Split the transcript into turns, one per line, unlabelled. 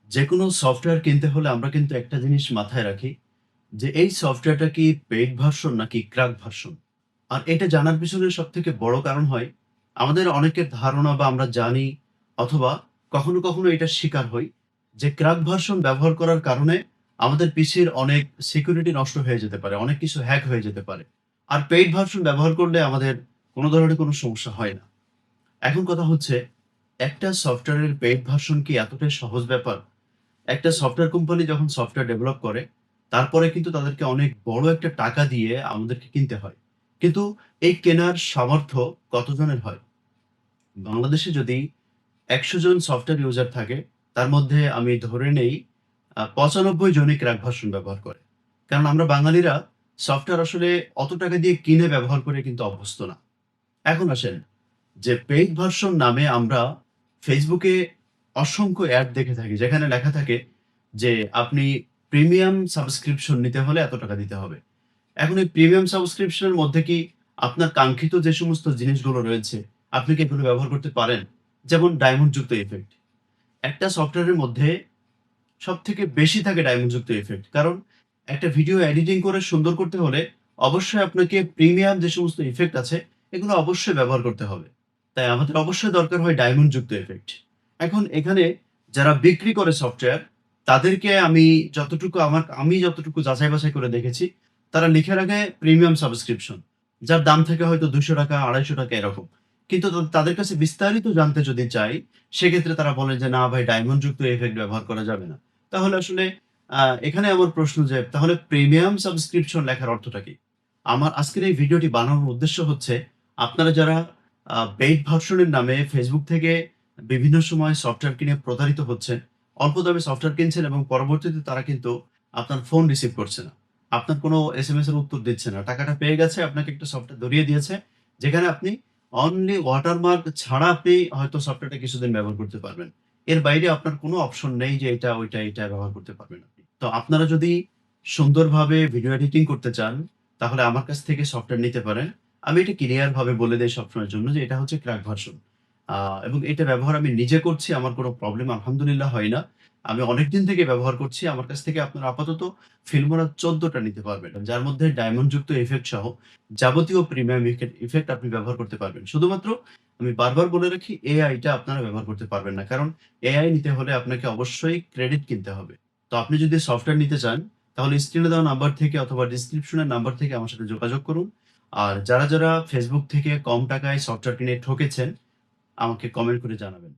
যেকোনো সফটওয়্যার কিনতে হলে আমরা কিন্তু একটা জিনিস মাথায় রাখি যে এই সফটওয়্যারটা কি পেইড ভার্সন নাকি ক্র্যাক ভার্সন। আর এটা জানার পিছনে সবথেকে বড় কারণ হয় আমাদের অনেকের ধারণা বা আমরা জানি অথবা কখনো এটার শিকার হই যে ক্র্যাক ভার্সন ব্যবহার করার কারণে আমাদের পিসির অনেক সিকিউরিটি নষ্ট হয়ে যেতে পারে, অনেক কিছু হ্যাক হয়ে যেতে পারে। আর পেইড ভার্সন ব্যবহার করলে আমাদের কোনো ধরনের কোনো সমস্যা হয় না। এখন কথা হচ্ছে একটা সফটওয়্যারের পেইড ভার্সন কি এতটাই সহজ ব্যাপার? একটা সফটওয়্যার কোম্পানি যখন সফটওয়্যার ডেভেলপ করে, তারপরে কিন্তু তাদেরকে অনেক বড় একটা টাকা দিয়ে আমাদেরকে কিনতে হয়। কিন্তু এই কেনার সামর্থ্য কতজনের হয়? বাংলাদেশে যদি ১০০ জন সফটওয়্যার ইউজার থাকে, তার মধ্যে আমি ধরে নেই ৯৫ জনই ক্র্যাক ভার্সন ব্যবহার করে। কারণ আমরা বাঙালিরা সফটওয়্যার আসলে অত টাকা দিয়ে কিনে ব্যবহার করে কিন্তু অভ্যস্ত না। এখন আসেন যে পেইড ভার্সন নামে আমরা ফেসবুকে অসংখ্য অ্যাড দেখে থাকি যেখানে লেখা থাকে যে আপনি প্রিমিয়াম সাবস্ক্রিপশন নিতে হলে এত টাকা দিতে হবে। এখন এই প্রিমিয়াম সাবস্ক্রিপশন এর মধ্যে কি আপনার কাঙ্ক্ষিত যে সমস্ত জিনিসগুলো রয়েছে আপনি কি এগুলো ব্যবহার করতে পারেন? যেমন ডায়মন্ড যুক্ত ইফেক্ট। একটা সফটওয়্যারের মধ্যে সবথেকে বেশি থাকে ডায়মন্ড যুক্ত ইফেক্ট। কারণ একটা ভিডিও এডিটিং করে সুন্দর করতে হলে অবশ্যই আপনাকে প্রিমিয়াম যে সমস্ত ইফেক্ট আছে এগুলো অবশ্যই ব্যবহার করতে হবে। তাই আমাদের অবশ্যই দরকার হয় ডায়মন্ড যুক্ত ইফেক্ট। এখন এখানে যারা বিক্রি করে সফটওয়্যার তাদেরকে আমি যতটুকু যাচাই বাছাই করে দেখেছি, তারা লিখে রাখে প্রিমিয়াম সাবস্ক্রিপশন। যার দাম থাকে হয়তো ৳২০০ ৳২৫০ এরকম। কিন্তু তাদের কাছে বিস্তারিত জানতে যদি চাই, সেক্ষেত্রে তারা বলে যে, "না ভাই ডায়মন্ড যুক্ত ইফেক্ট ব্যবহার করা যাবে না।" তাহলে আসলে এখানে আমার প্রশ্ন যে তাহলে প্রিমিয়াম সাবস্ক্রিপশন লেখার অর্থটা কি? আমার আজকের এই ভিডিওটি বানানোর উদ্দেশ্য হচ্ছে আপনারা যারা পেইড ভার্সন এর নামে Facebook থেকে বিভিন্ন সময় সফটওয়্যার কিনে প্রতারিত হচ্ছেন, অল্প দামে সফটওয়্যার কিনছেন এবং পরবর্তীতে তারা কিন্তু আপনার ফোন রিসিভ করছে না। আপনার কোনো এসএমএস এর উত্তর দিচ্ছে না। টাকাটা পেয়ে গেছে, আপনাকে একটা সফটওয়্যার ধরিয়ে দিয়েছে, যেখানে আপনি অনলি ওয়াটারমার্ক ছাড়া আপনি হয়তো সফটওয়্যারটা কিছুদিন ব্যবহার করতে পারবেন। এর বাইরে আপনার কোনো অপশন নেই যে এটা ব্যবহার করতে পারবেন আপনি। তো আপনারা যদি সুন্দরভাবে ভিডিও এডিটিং করতে চান, তাহলে আমার কাছ থেকে সফটওয়্যার নিতে পারেন। আমি এটা ক্লিয়ার ভাবে বলে দেই সবসময়ের জন্য যে এটা হচ্ছে ক্র্যাক ভার্সন। এবং এটা ব্যবহার আমি নিজে করছি। আমার কোনো প্রবলেম আলহামদুলিল্লাহ হয় না। আমি অনেকদিন থেকে ব্যবহার করছি। আমার কাছ থেকে আপনারা আপাতত ফিল্মোরা ১৪ টা নিতে পারবেন। যার মধ্যে ডায়মন্ড যুক্ত ইফেক্ট সহ যাবতীয় প্রিমিয়াম ইফেক্ট আপনি ব্যবহার করতে পারবেন। শুধুমাত্র আমি বারবার বলে রাখি এআই টা আপনারা ব্যবহার করতে পারবেন না। কারণ এআই নিতে হলে আপনাকে অবশ্যই ক্রেডিট কিনতে হবে। তো আপনি যদি সফটওয়্যার নিতে চান, তাহলে স্ক্রিনে দেওয়া নাম্বার থেকে অথবা ডেসক্রিপশন এর নাম্বার থেকে আমার সাথে যোগাযোগ করুন। আর যারা Facebook থেকে কম টাকায় সফটওয়্যার কিনে ঠকেছেন, আমাকে কমেন্ট করে জানাবেন।